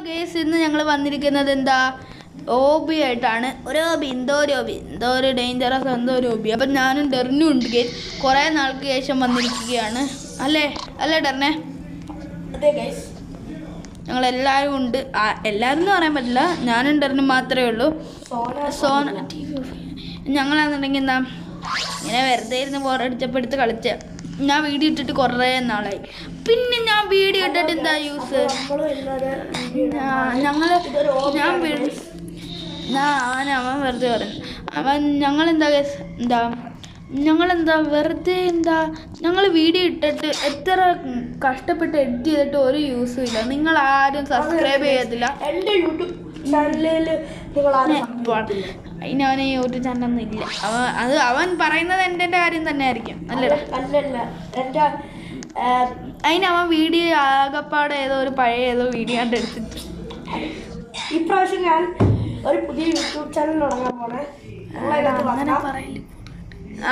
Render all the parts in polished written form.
Case ഇന്ന് ഞങ്ങൾ വന്നിരിക്കുന്നത് എന്താ ഓബി ആയിട്ടാണ്. എന്തോ ഒരു ഡേഞ്ചറസ് എന്തോ ഒരു ഓബി. അപ്പം ഞാനും ഡെറിനും ഉണ്ട് കേസ്. കുറേ നാൾക്ക് ശേഷം വന്നിരിക്കുകയാണ് അല്ലേ ഡെറിനെ? അതെ ഗൈസ്, ഞങ്ങളെല്ലാവരും ഉണ്ട്. എല്ലാവരും എന്ന് പറയാൻ പറ്റില്ല, ഞാനും ഡെറിനും മാത്രമേ ഉള്ളൂ. സോന ഞങ്ങളാണെന്നുണ്ടെങ്കിൽ എന്താ ഇങ്ങനെ വെറുതെ ഇരുന്ന് ബോറടിച്ചപ്പോൾ എടുത്ത് കളിച്ച. ഞാൻ വീഡിയോ ഇട്ടിട്ട് കുറേ നാളായി. പിന്നെ ഞാൻ വീഡിയോ ഇട്ടിട്ട് എന്താ യൂസ്? അവൻ വെറുതെ പറയും. ഞങ്ങളെന്താ വെറുതെ ഞങ്ങൾ വീഡിയോ ഇട്ടിട്ട് എത്ര കഷ്ടപ്പെട്ട് എഡിറ്റ് ചെയ്തിട്ട് ഒരു യൂസും ഇല്ല. നിങ്ങൾ ആരും സബ്സ്ക്രൈബ് ചെയ്യത്തില്ല. എൻ്റെ യൂട്യൂബ് ചാനലിൽ അതിന് അവന് യൂട്യൂബ് ചാനലൊന്നും ഇല്ല. അവൻ പറയുന്നത് എൻ്റെ കാര്യം തന്നെ ആയിരിക്കും അല്ലടാ? അല്ലല്ല, എൻ്റെ അവൻ വീഡിയോ ആകപ്പാടെ ഒരു പഴയ വീഡിയോ കണ്ട് എടുത്തിട്ട് ഇപ്രാവശ്യം ഞാൻ ഒരു പുതിയ യൂട്യൂബ് ചാനൽ തുടങ്ങാൻ പോണേ. അങ്ങനെ പറയില്ല.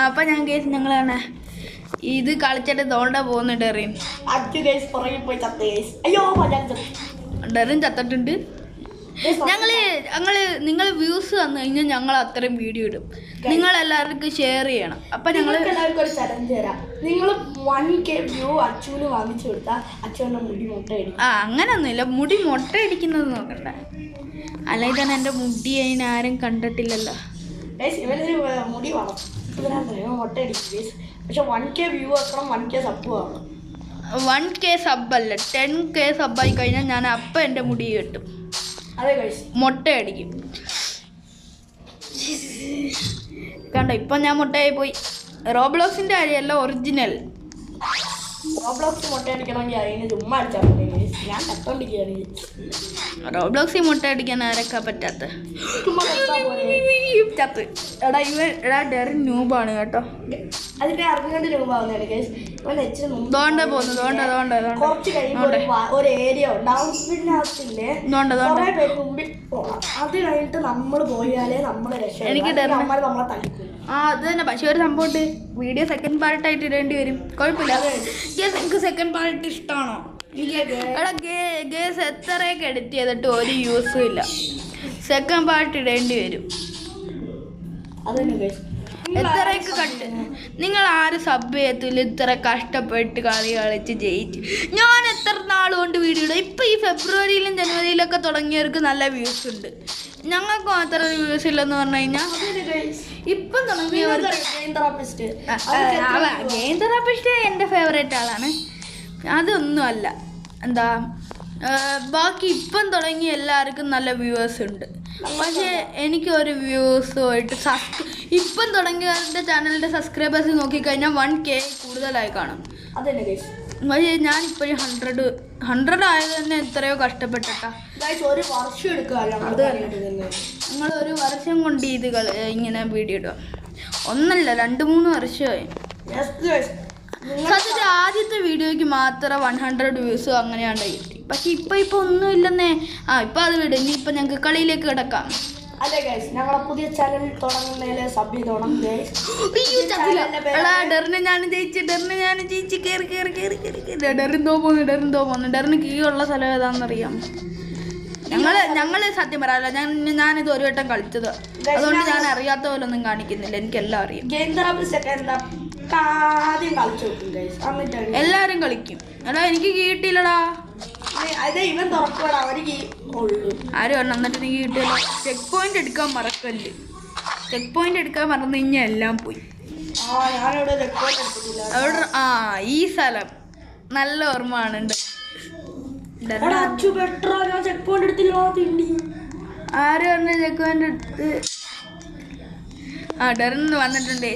അപ്പം ഞാൻ കേസ് ഞങ്ങളാണ് ഇത് കളിച്ചിട്ട് തോണ്ട പോകുന്നുണ്ട്. ഡെറിൻ പോയി ചത്ത ഗൈസ്. അയ്യോ ഡെറിൻ ചത്തിട്ടുണ്ട്. നിങ്ങൾ വ്യൂസ് വന്നു കഴിഞ്ഞാൽ ഞങ്ങൾ അത്രയും വീഡിയോ ഇടും. നിങ്ങൾ എല്ലാവർക്കും ഷെയർ ചെയ്യണം. അപ്പം ഞങ്ങൾ എല്ലാവർക്കും ഒരു ചലഞ്ച് തരാം. നിങ്ങൾ 1K വ്യൂ അച്ചുവിന് വാങ്ങിച്ചു കൊടുത്താൽ അച്ചുവിൻ്റെ മുടി മുട്ടയടിക്കും. അങ്ങനൊന്നുമില്ല, മുടി മുട്ട അടിക്കുന്നത് നോക്കണ്ട. അല്ലെങ്കിൽ തന്നെ എൻ്റെ മുടി അതിനാരും കണ്ടിട്ടില്ലല്ലോ. ഇവനൊരു മുടി വളർത്തുന്നതിനാണ് മുട്ടയടിക്കും. പക്ഷെ 1K വ്യൂ ആക്കണം, 1K സബ് ആവണം. 1K സബ്ബല്ല, 10K സബ്ബായി കഴിഞ്ഞാൽ ഞാൻ അപ്പം എൻ്റെ മുടി കിട്ടും. അതെ ഗൈസ്, മുട്ടയടിക്കും. കണ്ടോ ഇപ്പം ഞാൻ മുട്ടയായി പോയി. റോബ്ലോക്സിൻ്റെ കാര്യമല്ല, ഒറിജിനൽ റോബ്ലോക്സ് മുട്ടയടിക്കണമെങ്കിൽ അതിന് ചുമ്മാ അടിച്ചാൽ മതി ഗൈസ്. ഞാൻ കത്തോണ്ടിരിക്കുകയാണ്. റോബ്ലോക്സിൽ മുട്ടയടിക്കാൻ ആരൊക്കെ പറ്റാത്ത ചത്ത്. എടാ ഡെറിൻ ന്യൂബാണ് കേട്ടോ. അതിന്റെ 60 രൂപ ആവുന്നതാണ് ഗൈസ്. കുറച്ച് കഴിയുമ്പോൾ ഒരു ഏരിയ ഉണ്ടാവും. പിന്നെ കുറെ പേര് മുമ്പിൽ പോകാം. അത് കഴിഞ്ഞിട്ട് നമ്മൾ പോയാലേ നമ്മളെ രക്ഷ. എനിക്ക് നമ്മളെ തളിക്കും. അത് തന്നെ. പക്ഷെ ഒരു സംഭവം ഉണ്ട്, വീഡിയോ സെക്കൻഡ് പാർട്ടായിട്ട് ഇടേണ്ടി വരും. കുഴപ്പമില്ല. നിങ്ങൾക്ക് സെക്കൻഡ് പാർട്ട് ഇഷ്ടമാണോ? എടാ ഗേസ് എത്രയൊക്കെ എഡിറ്റ് ചെയ്തിട്ട് ഒരു യൂസും ഇല്ല. സെക്കൻഡ് പാർട്ട് ഇടേണ്ടി വരും. എത്രയൊക്കെ കട്ട് നിങ്ങൾ ആരും സബ് ചെയ്യത്തില്ല. ഇത്ര കഷ്ടപ്പെട്ട് കളിച്ച് ജയിച്ച് ഞാൻ എത്ര നാളുകൊണ്ട് വീഡിയോ ഇടും. ഇപ്പം ഈ ഫെബ്രുവരിയിലും ജനുവരിയിലൊക്കെ തുടങ്ങിയവർക്ക് നല്ല വ്യൂസ് ഉണ്ട്. ഞങ്ങൾക്ക് മാത്രം വ്യൂസ് ഇല്ലെന്ന് പറഞ്ഞു കഴിഞ്ഞാൽ ഇപ്പം തുടങ്ങിയവർക്ക് ഗെയിം തെറാപ്പിസ്റ്റ് എൻ്റെ ഫേവറേറ്റ് ആളാണ്. അതൊന്നുമല്ല ബാക്കി ഇപ്പം തുടങ്ങി എല്ലാവർക്കും നല്ല വ്യൂവേഴ്സ് ഉണ്ട്. പക്ഷേ എനിക്കൊരു വ്യൂസുമായിട്ട് ഇപ്പം തുടങ്ങിയവരുടെ ചാനലിൻ്റെ സബ്സ്ക്രൈബേഴ്സ് നോക്കിക്കഴിഞ്ഞാൽ 1K കൂടുതലായി കാണും. പക്ഷേ ഞാനിപ്പോഴും 100 ആയത് തന്നെ എത്രയോ കഷ്ടപ്പെട്ടിട്ടാ. ഒരു വർഷം എടുക്കുക. നിങ്ങൾ ഒരു വർഷം കൊണ്ട് ഇങ്ങനെ വീഡിയോ ഇടുക. ഒന്നല്ല 2-3 വർഷമായി. സത്യത്തിൽ ആദ്യത്തെ വീഡിയോയ്ക്ക് മാത്രം 100 വ്യൂസും അങ്ങനെയാണ് കിട്ടി. പക്ഷെ ഇപ്പൊ ഒന്നുമില്ലെന്നേ. ഇപ്പൊ അത് വിടും. ഇനിയിപ്പോൾ ഞങ്ങൾക്ക് കളിയിലേക്ക് കിടക്കാം. അതെ ഗൈസ്, ഞങ്ങളെ പുതിയ ചാനൽ തുടങ്ങുന്നതിൽ സബ് ചെയ്തോണം ഗൈസ്. ഡെറിനെ ഞാൻ ജയിച്ച് കേറി ഡെറിൻ തോന്നുന്നു. ഡെറിന് കീഴുള്ള സ്ഥലം ഏതാണെന്നറിയാം. ഞങ്ങള് സത്യം പറയാല്ല, ഞാനിത് ഒരു വട്ടം കളിച്ചത്. അതുകൊണ്ട് ഞാൻ അറിയാത്ത പോലെ ഒന്നും കാണിക്കുന്നില്ല. എനിക്കെല്ലാം അറിയാം. എല്ലാരും കളിക്കും. എടാ എനിക്ക് കിട്ടിയില്ലടാ. ആരും എന്നിട്ട് എനിക്ക് കിട്ടിയില്ല. ചെക്ക് പോയിന്റ് എടുക്കാൻ മറക്കല്ല്. ചെക്ക് പോയിന്റ് എടുക്കാൻ മറന്നു കഴിഞ്ഞാൽ എല്ലാം പോയി. അവിടെ ഈ സ്ഥലം നല്ല ഓർമ്മ ആണ്. ആര് പറഞ്ഞു ചെക്ക് പോയിന്റ് എടുത്ത്? ഡെറിൻ വന്നിട്ടുണ്ട്.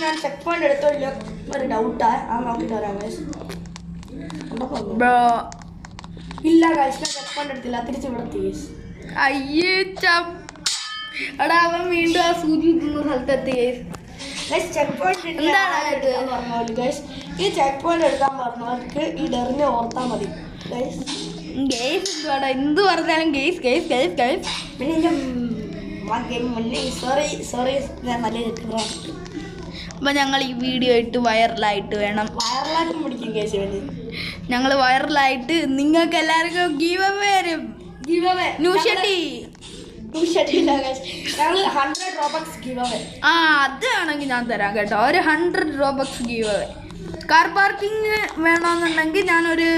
ഞാൻ ചെക്ക് പോയിന്റ് എടുത്തോല്ലോ ഒരു ഡൗട്ടാ. നോക്കിട്ട് വരാം ബ്രോ. ഇല്ല ഗൈസ്, ഞാൻ ചെക്ക് പോയിന്റ് എടുത്തില്ല. തിരിച്ചു വിടത്തി. അയ്യേ എടാ അവൻ വീണ്ടും ആ സൂചി എത്തുന്ന സ്ഥലത്തെത്തി. ചെക്ക് പോയിന്റ് ഗൈസ്, ഈ ചെക്ക് പോയിന്റ് എടുക്കാൻ പറഞ്ഞവർക്ക് ഈ ഡെറിനെ ഓർത്താൽ മതി ഗൈസ്. എന്ത് പറഞ്ഞാലും ഗെയ്സ്. പിന്നെ സോറി ഞാൻ നല്ല അപ്പം ഞങ്ങൾ ഈ വീഡിയോ ഇട്ട് വൈറലായിട്ട് വേണം. വൈറലായിട്ടും പിടിക്കും കേസ്. ഞങ്ങൾ വൈറലായിട്ട് നിങ്ങൾക്ക് എല്ലാവർക്കും ഗീവ് അവേ വരും. ന്യൂഷട്ടി ഞങ്ങൾ 100 Robux ഗീവ് അവേ. ആ അത് വേണമെങ്കിൽ ഞാൻ തരാം കേട്ടോ. ഒരു 100 Robux give away. Car parking വേണമെന്നുണ്ടെങ്കിൽ ഞാനൊരു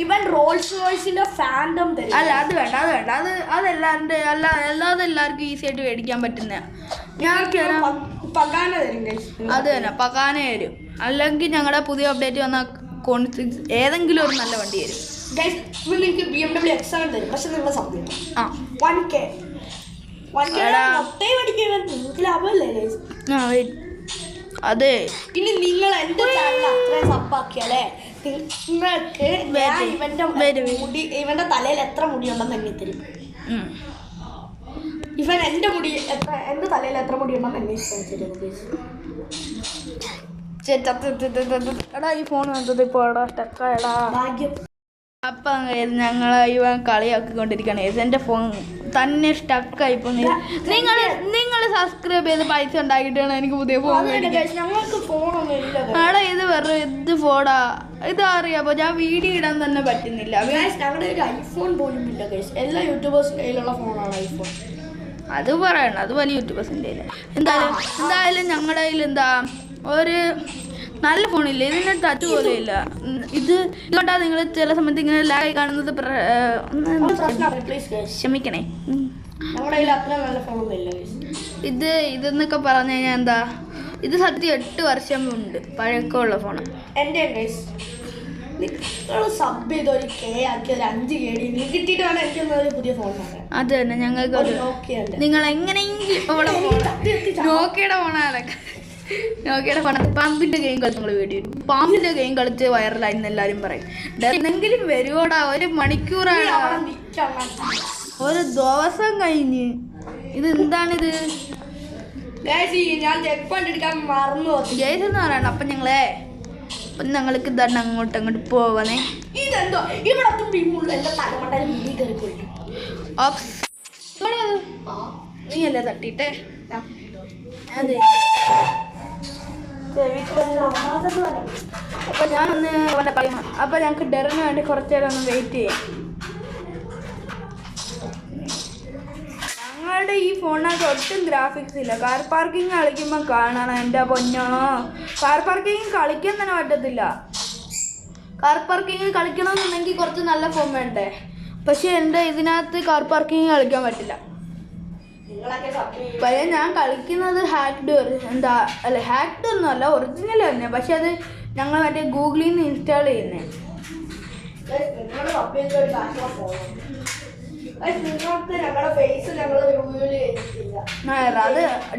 ഇവൻ റോൾസ് റോയ്സിന്റെ ഫാൻഡം തരും. അല്ല അത് വേണ്ട അല്ലാതെ എല്ലാവർക്കും ഈസി ആയിട്ട് മേടിക്കാൻ പറ്റുന്ന ഞാൻ പകാന തരും. അത് തന്നെ പകാന തരും. അല്ലെങ്കിൽ ഞങ്ങളുടെ പുതിയ അപ്ഡേറ്റ് വന്ന കോൺസിക്സ് ഏതെങ്കിലും ഒരു നല്ല വണ്ടി തരും. നിങ്ങൾക്ക് BMW X7 തരും. പക്ഷെ നിങ്ങൾ സത്യം 1K നിങ്ങൾക്ക് ലാഭമല്ലേ? അതെ. ഇനി നിങ്ങൾ എന്റെ ചാനൽ അത്രയും സപ്പാക്കിയാലേ നിങ്ങൾക്ക് ഇവന്റെ തലയിൽ എത്ര മുടിയുണ്ടെന്ന് എണ്ണി തരും. ഇവൻ എന്റെ തലയിൽ എത്ര മുടിയുണ്ടെന്ന് എണ്ണി എടാ ഈ ഫോൺ വന്നത് ഇപ്പൊ ഭാഗ്യം. അപ്പം ഞങ്ങൾ ഇവൻ കളിയാക്കിക്കൊണ്ടിരിക്കുകയാണ്. എൻ്റെ ഫോൺ തന്നെ സ്റ്റക്കായി പോകുന്നു. നിങ്ങൾ സബ്സ്ക്രൈബ് ചെയ്ത് പൈസ ഉണ്ടാക്കിയിട്ടാണ് എനിക്ക് പുതിയ ഫോൺ ഞങ്ങൾക്ക് ഫോണൊന്നും ഇല്ല. ആടാ ഇത് വെറുതെ ഇത് ഫോണാ. ഇതറിയാമോ ഞാൻ വീഡിയോ ഇടാൻ തന്നെ പറ്റുന്നില്ല. ഞങ്ങളുടെ ഒരു ഐഫോൺ പോലും ഇല്ല. എല്ലാ യൂട്യൂബേഴ്സിൻ്റെ കയ്യിലുള്ള ഫോണാണ് ഐഫോൺ. അത് പറയണം, അത് വലിയ യൂട്യൂബേഴ്സിൻ്റെ കയ്യിൽ. എന്തായാലും ഞങ്ങളുടെ കയ്യിൽ എന്താ ഒരു നല്ല ഫോണില്ല. ഇതിന് ടച്ച് പോലും ഇല്ല. ഇതുകൊണ്ടാണ് നിങ്ങൾ ചില സമയത്ത് ഇങ്ങനെ ലാഗായി കാണുന്നത്. ക്ഷമിക്കണേ. ഇതെന്നൊക്കെ പറഞ്ഞു കഴിഞ്ഞാൽ എന്താ ഇത് സത്യം 8 വർഷം ഉണ്ട് പഴക്കമുള്ള ഫോണ്. എൻ്റെ സബ് ചെയ്ത് ഒരു കെ ആക്കി ഒരു 5 KD കിട്ടിയിട്ടാണ് എനിക്ക് പുതിയ ഫോൺ. അത് തന്നെ ഞങ്ങൾക്ക് നിങ്ങൾ എങ്ങനെയെങ്കിലും നോക്കിയുടെ ഫോണാണ് പാമ്പിന്റെ ഗെയിം കളിച്ച് നിങ്ങൾ വീഡിയോ പാമ്പിന്റെ ഗെയിം കളിച്ച് വൈറലായിരുന്നു എല്ലാവരും പറയും. എന്തെങ്കിലും വരുവോടാ? 1 മണിക്കൂറാണ്, ഒരു ദിവസം കഴിഞ്ഞ്. ഇത് എന്താണിത്? ഞാൻ ചെക്ക് പോയിന്റ് എടുക്കാൻ മറന്നു ജയ്സ് എന്ന് പറയണം. അപ്പം ഞങ്ങൾക്ക് ഇതാണ് അങ്ങോട്ട് പോവണേ. ഇതെന്തോ ഇവിടെ നീയല്ലേ തട്ടിട്ടെ? അതെ. അപ്പൊ ഞാനൊന്ന് പറയാം. അപ്പൊ ഞങ്ങൾക്ക് ഡെറിന് വേണ്ടി കുറച്ചു നേരം ഒന്ന് വെയിറ്റ് ചെയ്യാം. ഞങ്ങളുടെ ഈ ഫോണിനകത്ത് ഒട്ടും ഗ്രാഫിക്സ് ഇല്ല. കാർ പാർക്കിംഗ് കളിക്കുമ്പോൾ കാണണം എൻ്റെ പൊന്നോ. കാർ പാർക്കിംഗ് കളിക്കാൻ തന്നെ പറ്റത്തില്ല. കാർ പാർക്കിംഗ് കളിക്കണമെന്നുണ്ടെങ്കിൽ കുറച്ച് നല്ല ഫോൺ വേണ്ടേ? പക്ഷെ എൻ്റെ ഇതിനകത്ത് കാർ പാർക്കിംഗ് കളിക്കാൻ പറ്റില്ല. പക്ഷേ ഞാൻ കളിക്കുന്നത് ഹാക്ഡ് ഒന്നും അല്ല, ഒറിജിനൽ തന്നെ. പക്ഷെ അത് ഞങ്ങൾ മറ്റേ ഗൂഗിളിൽ നിന്ന് ഇൻസ്റ്റാൾ ചെയ്യുന്നേ. അത്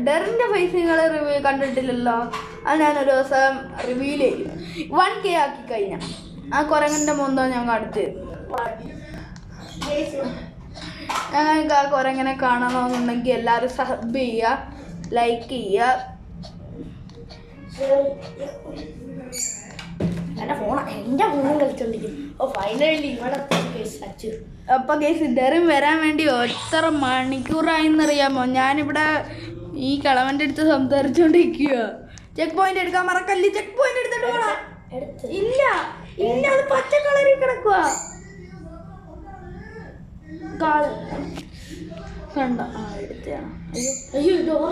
ഡെറിന്റെ ഫേസ് നിങ്ങൾ റിവ്യൂ കണ്ടിട്ടില്ലല്ലോ. അത് ഞാനൊരു ദിവസം റിവ്യൂ ചെയ്യും. 1K ആക്കി കഴിഞ്ഞ ആ കുരങ്ങന്റെ മുന്തോ ഞാൻ കാണിച്ചു. ഞങ്ങൾക്ക് ആ കുരങ്ങനെ കാണണമെന്നുണ്ടെങ്കിൽ എല്ലാവരും സബ് ചെയ്യുക, ലൈക്ക് ചെയ്യുക. അപ്പൊ കേസ് ഡെറിൻ വരാൻ വേണ്ടി എത്ര മണിക്കൂറായിന്നറിയാമോ? ഞാനിവിടെ ഈ കളവന്റെ അടുത്ത് സംസാരിച്ചോണ്ടിരിക്കുക. ചെക്ക് പോയിന്റ് എടുക്കാൻ മറക്കല്ലേ. ചെക്ക് പോയിന്റ് എടുത്തിട്ട് പോണം. ഇല്ല അത് പച്ച കളറിൽ കിടക്കുക. കണ്ട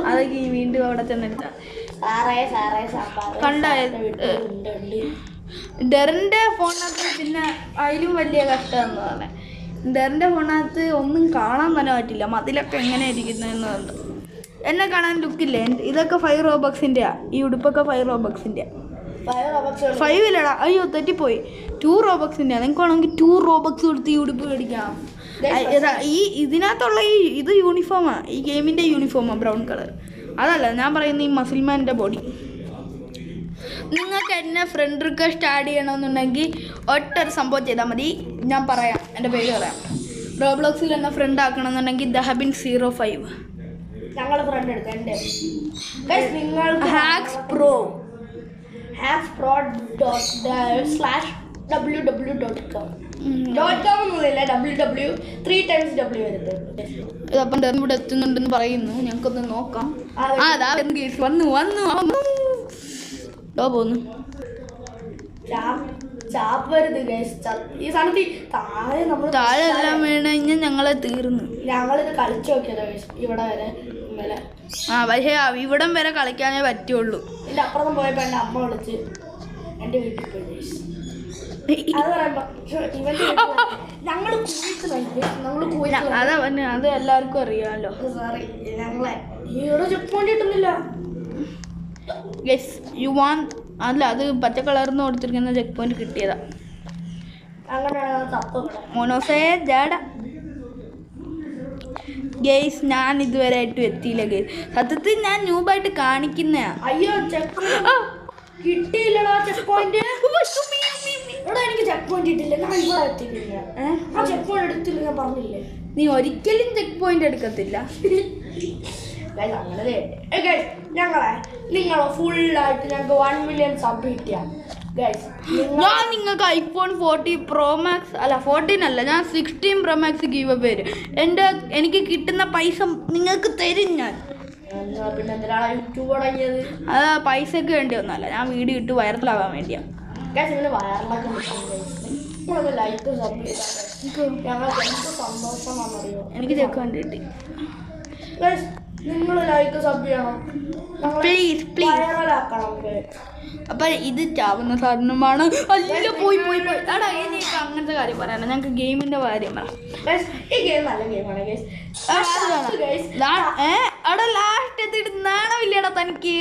അതൊക്കെ ഈ വീണ്ടും അവിടെ ചെന്നെടുത്ത കണ്ട. ഡെറിന്റെ ഫോണിനകത്ത് പിന്നെ അതിലും വലിയ കഷ്ടമെന്ന് പറഞ്ഞാൽ ഡെറിന്റെ ഫോണിനകത്ത് ഒന്നും കാണാൻ തന്നെ പറ്റില്ല. മതിലൊക്കെ എങ്ങനെ ഇരിക്കുന്നതെന്ന് കണ്ടു. എന്നെ കാണാൻ ലുക്കില്ലേ? ഇതൊക്കെ 5 Robuxന്റെ. ഈ ഉടുപ്പൊക്കെ 5 Robuxന്റെ. 5 ഇല്ലടാ, അയ്യോ തെറ്റിപ്പോയി. 2 Robuxന്റെ. നിങ്ങൾക്ക് വേണമെങ്കിൽ 2 Robux കൊടുത്ത് ഈ ഉടുപ്പ് മേടിക്കാം. ഇതിനകത്തുള്ള ഇത് യൂണിഫോമാ, ഈ ഗെയിമിൻ്റെ യൂണിഫോമാ, ബ്രൗൺ കളർ. അതല്ല ഞാൻ പറയുന്ന ഈ മസിൽമാൻ്റെ ബോഡി. നിങ്ങൾക്ക് എന്നെ ഫ്രണ്ട് റിക്വസ്റ്റ് ആഡ് ചെയ്യണമെന്നുണ്ടെങ്കിൽ ഒറ്റൊരു സംഭവം ചെയ്താൽ മതി. ഞാൻ പറയാം, എൻ്റെ പേര് പറയാം. റോബ്ലോക്സിൽ എന്നെ ഫ്രണ്ട് ആക്കണമെന്നുണ്ടെങ്കിൽ Dahabin05. ഞങ്ങളുടെ ഫ്രണ്ട് എടുക്കാം. hackspro.www.com ഇതപ്പം ഇവിടെ എത്തുന്നുണ്ടെന്ന് പറയുന്നു. ഞങ്ങൾക്കൊന്ന് നോക്കാം. വന്നു ഇതോ പോന്നു ചാപ്പരുത് ഗൈസ്. ഈ സാധനത്തിൽ താഴെ നമ്മൾ താഴെ എല്ലാം വീണ് കഴിഞ്ഞാൽ ഞങ്ങളെ തീർന്നു. ഞങ്ങളിത് കളിച്ചു നോക്കിയതാ ഗൈസ് ഇവിടെ വരെ ഇന്നലെ. പക്ഷേ ഇവിടം വരെ കളിക്കാനേ പറ്റുള്ളൂ. എൻ്റെ അപ്പുറം പോയപ്പോ എൻ്റെ അമ്മ വിളിച്ച് എൻ്റെ വീട്ടിൽ പോയി ഗൈസ്. അത് പറയുമ്പോ ഞങ്ങള് അതാ പറഞ്ഞ അത് എല്ലാവർക്കും അറിയാമല്ലോ. സോറി ഞങ്ങളെ ഇവിടെ ചെക്ക് പോയിന്റ് കിട്ടുന്നില്ല. ഗൈസ് യു വാണ്ട് അല്ല അത് പച്ച കളർന്ന് കൊടുത്തിരിക്കുന്ന ചെക്ക് പോയിന്റ് കിട്ടിയതാ. മോനോസേ ജാട ഗൈസ് ഞാൻ ഇതുവരെ ആയിട്ടും എത്തിയില്ല ഗൈസ്. സത്യത്തിൽ ഞാൻ ന്യൂബായിട്ട് കാണിക്കുന്നയാ. അയ്യോ ചെക്ക് കിട്ടിയില്ലടാ ചെക്ക് പോയിന്റ്. എനിക്ക് ചെക്ക് പോയിന്റ് കിട്ടില്ല. ഞാൻ ഇവിടെ എത്തിയിട്ടില്ല. ആ ചെക്ക് പോയിന്റ് എടുത്തില്ല ഞാൻ പറഞ്ഞില്ലേ. നീ ഒരിക്കലും ചെക്ക് പോയിന്റ് എടുക്കത്തില്ല. അങ്ങനെ ഞങ്ങളെ നിങ്ങളെ ഫുള്ളായിട്ട് ഞങ്ങൾക്ക് 1 million സബ് കിട്ടിയാ ഞാൻ നിങ്ങൾക്ക് ഐഫോൺ 14 Pro Max അല്ല 14 അല്ല ഞാൻ 16 Pro Max ഗീവ് അവേ വരും. എനിക്ക് കിട്ടുന്ന പൈസ നിങ്ങൾക്ക് തരും ഞാൻ. പിന്നെ എന്തിനാണ് യൂട്യൂബ് തുടങ്ങിയത്? അത് പൈസക്ക് വേണ്ടി ഒന്നുമല്ല, ഞാൻ വീഡിയോ ഇട്ട് വൈറലാവാൻ വേണ്ടിയാ. ലൈക്ക് സബ് ഞങ്ങൾക്ക് എന്ത് സന്തോഷമാണെന്നറിയോ. എനിക്ക് ചെക്ക് വേണ്ടിയിട്ട് നിങ്ങൾ ലൈക്ക് സബ് ചെയ്യണം, പ്ലീസ് പ്ലീസ് വൈറലാക്കണം. അപ്പൊ ഇത് ചാവുന്ന സാധനമാണ്. അല്ല പോയി പോയി പോയി എടാ എനിക്ക് അങ്ങനത്തെ കാര്യം പറയാനോ, ഞങ്ങൾക്ക് ഗെയിമിന്റെ കാര്യം പറ. ഈ ഗെയിം നല്ല ഗെയിമാണ് അവിടെ ലാസ്റ്റ് എത്തിയിട്ട് നാണമില്ലടാ തനിക്ക്.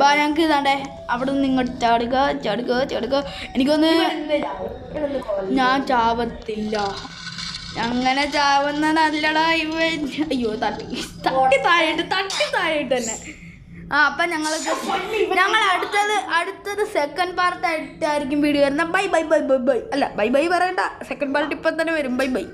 ബാ ഞങ്ങൾക്ക് ഇതാണ്ടേ അവിടെ നിന്ന് ഇങ്ങോട്ട് ചാടുക ചാടുക ചാടുക. എനിക്കൊന്ന് ഞാൻ ചാവത്തില്ല, അങ്ങനെ ചാവുന്ന നല്ലടാ ഇവ. അയ്യോ തട്ടി തട്ടി താഴെയിട്ട് തന്നെ. അപ്പൊ ഞങ്ങൾ അടുത്തത് സെക്കൻഡ് പാർട്ട് ആയിട്ടായിരിക്കും വീഡിയോ വരുന്നത്. Bye bye bye bye bye. അല്ല ബൈ ബൈ പറയണ്ട, സെക്കൻഡ് പാർട്ട് ഇപ്പം തന്നെ വരും. Bye bye.